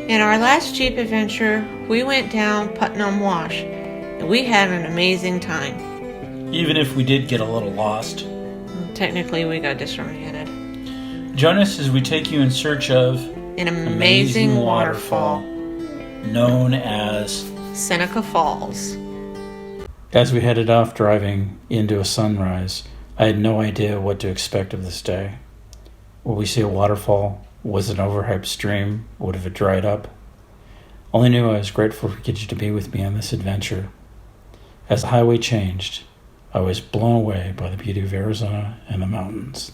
In our last Jeep adventure, we went down Putnam Wash, and we had an amazing time. Even if we did get a little lost. Technically, we got disoriented. Join us as we take you in search of An amazing waterfall known as Seneca Falls. As we headed off driving into a sunrise, I had no idea what to expect of this day. Will we see a waterfall? Was it an overhyped stream? Would have it dried up? Only knew I was grateful for Gidget to be with me on this adventure. As the highway changed, I was blown away by the beauty of Arizona and the mountains.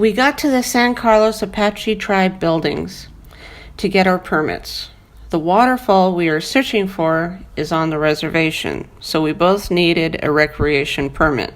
We got to the San Carlos Apache tribe buildings to get our permits. The waterfall we are searching for is on the reservation, so we both needed a recreation permit.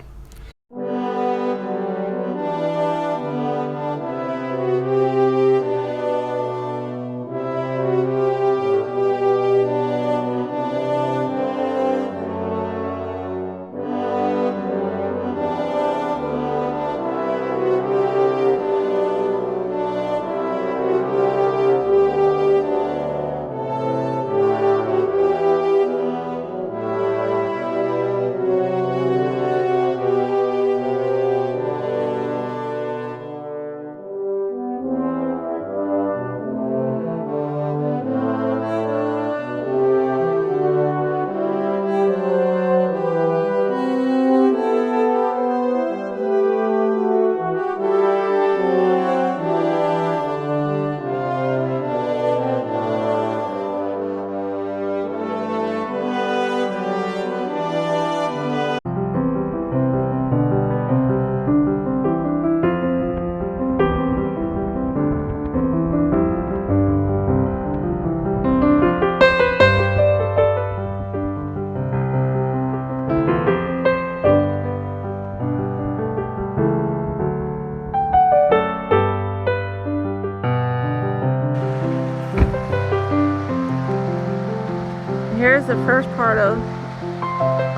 Here's the first part of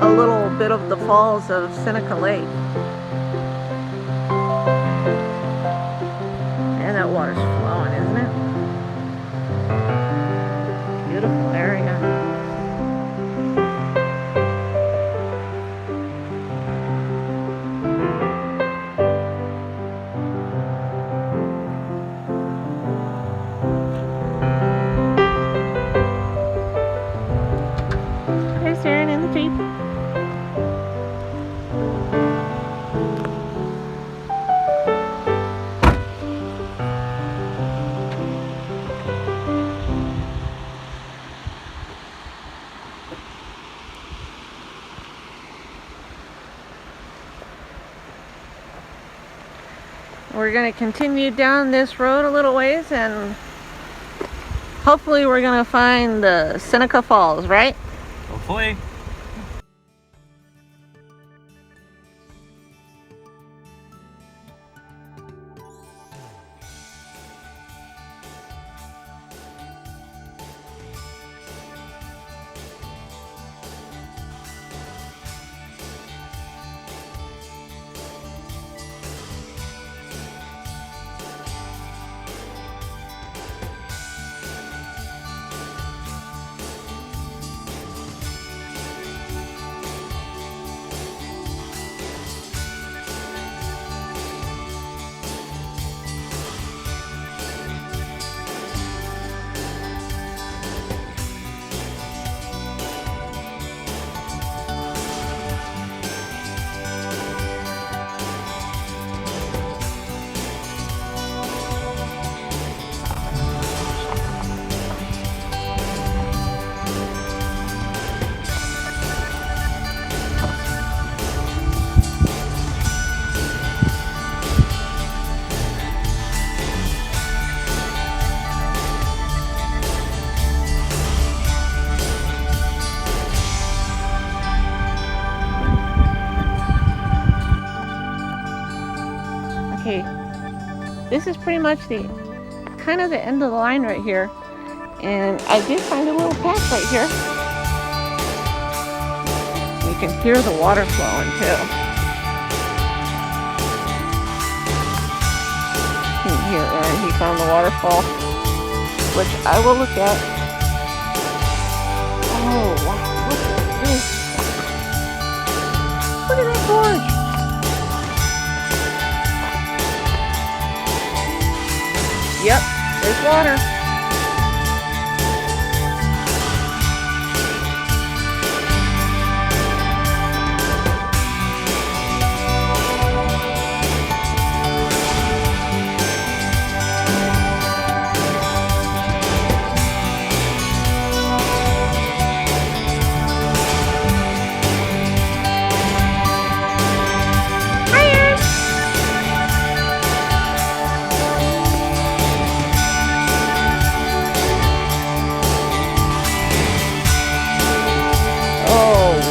a little bit of the falls of Seneca Lake. And that water's flowing, isn't it? Beautiful area. We're going to continue down this road a little ways and hopefully we're going to find the Seneca Falls, right? Hopefully. Okay, this is pretty much the kind of the end of the line right here. And I did find a little patch right here. You can hear the water flowing too. Here, and he found the waterfall, which I will look at. Oh, wow, look at this. Look at that gorge. Yep, there's water.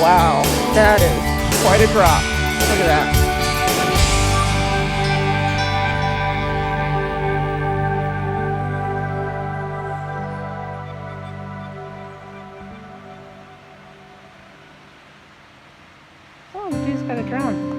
Wow, that is quite a drop. Look at that. Oh, the dude's got a drone.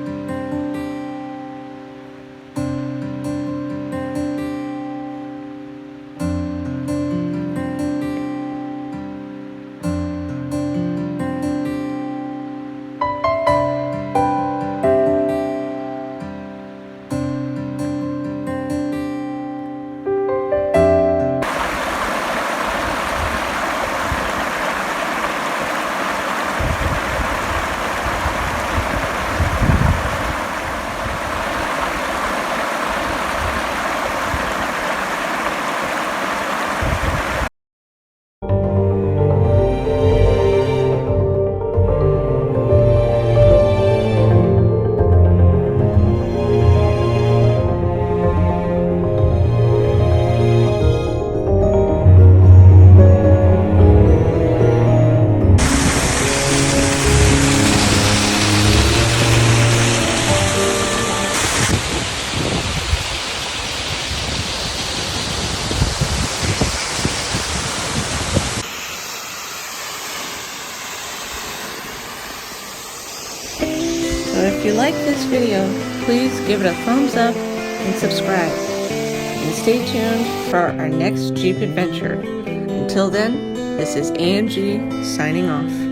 So if you like this video, please give it a thumbs up and subscribe. And stay tuned for our next Jeep adventure. Until then, this is AG signing off.